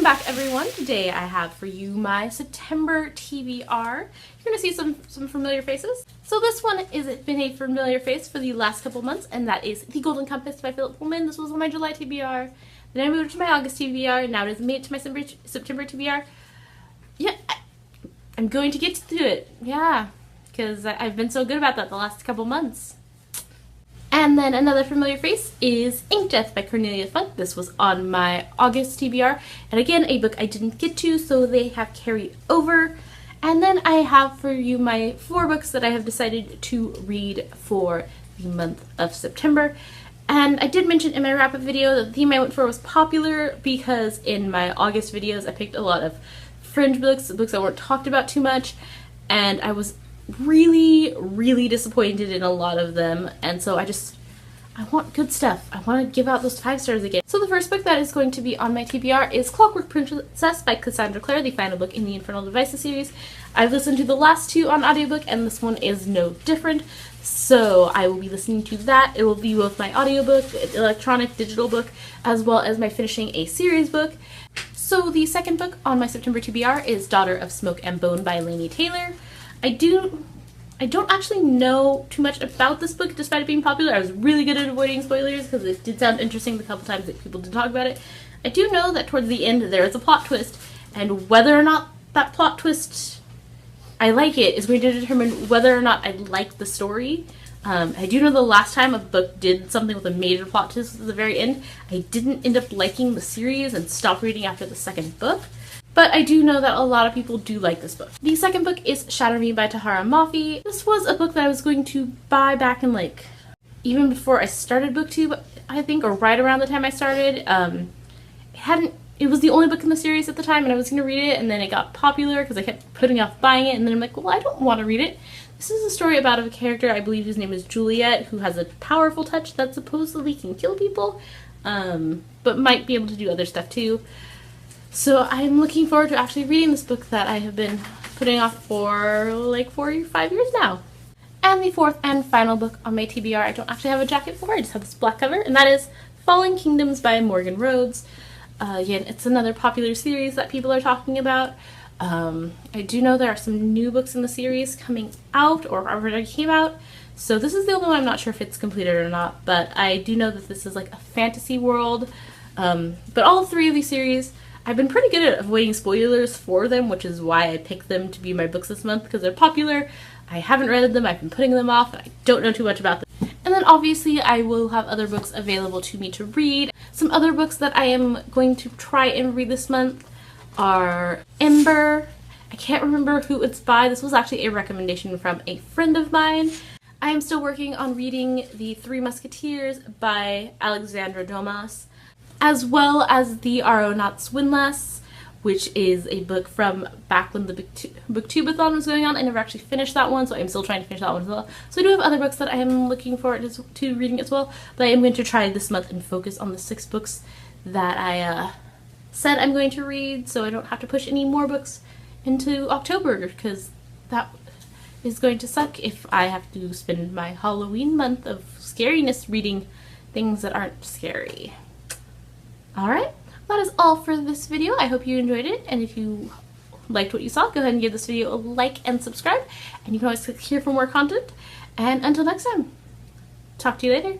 Welcome back, everyone. Today I have for you my September TBR. You're going to see some familiar faces. So this one has been a familiar face for the last couple months, and that is The Golden Compass by Philip Pullman. This was on my July TBR. Then I moved to my August TBR, and now it has made it to my September TBR. Yeah, I'm going to get to it. Yeah, because I've been so good about that the last couple months. And then another familiar face is Ink Death by Cornelia Funk. This was on my August TBR. And again, a book I didn't get to, so they have carried over. And then I have for you my 4 books that I have decided to read for the month of September. And I did mention in my wrap-up video that the theme I went for was popular because in my August videos I picked a lot of fringe books that weren't talked about too much. And I was really disappointed in a lot of them, and so I want good stuff. I want to give out those 5 stars again. So the first book that is going to be on my TBR is Clockwork Princess by Cassandra Clare, the final book in the Infernal Devices series. I've listened to the last 2 on audiobook, and this one is no different, so I will be listening to that. It will be both my audiobook, electronic digital book, as well as my finishing a series book. So the second book on my September TBR is Daughter of Smoke and Bone by Laini Taylor. I don't actually know too much about this book despite it being popular. I was really good at avoiding spoilers because it did sound interesting the couple times that people did talk about it. I do know that towards the end there is a plot twist, and whether or not that plot twist I like it is going to determine whether or not I like the story. I do know the last time a book did something with a major plot twist at the very end, I didn't end up liking the series and stopped reading after the second book. But I do know that a lot of people do like this book. The second book is Shatter Me by Tahara Mafi. This was a book that I was going to buy back in even before I started booktube, I think, or right around the time I started. It was the only book in the series at the time, and I was going to read it, and then it got popular because I kept putting off buying it, and then I'm like, well, I don't want to read it. This is a story about a character, I believe his name is Juliet, who has a powerful touch that supposedly can kill people, but might be able to do other stuff too. So I'm looking forward to actually reading this book that I have been putting off for 4 or 5 years now. And the fourth and final book on my TBR, I don't actually have a jacket for, I just have this black cover, and that is Falling Kingdoms by Morgan Rhodes. Again, it's another popular series that people are talking about. I do know there are some new books in the series coming out or already came out, so this is the only one I'm not sure if it's completed or not, but I do know that this is like a fantasy world. But all 3 of these series, I've been pretty good at avoiding spoilers for them, which is why I picked them to be my books this month, because they're popular. I haven't read them, I've been putting them off, and I don't know too much about them. And then obviously I will have other books available to me to read. Some other books that I am going to try and read this month are Ember. I can't remember who it's by. This was actually a recommendation from a friend of mine. I am still working on reading The Three Musketeers by Alexandra Dumas, as well as The Aeronauts Windlass, which is a book from back when the Booktubeathon was going on. I never actually finished that one, so I'm still trying to finish that one as well. So I do have other books that I am looking forward to reading as well, but I am going to try this month and focus on the 6 books that I said I'm going to read, so I don't have to push any more books into October, because that is going to suck if I have to spend my Halloween month of scariness reading things that aren't scary. Alright, that is all for this video. I hope you enjoyed it, and if you liked what you saw, go ahead and give this video a like and subscribe, and you can always click here for more content. And until next time, talk to you later.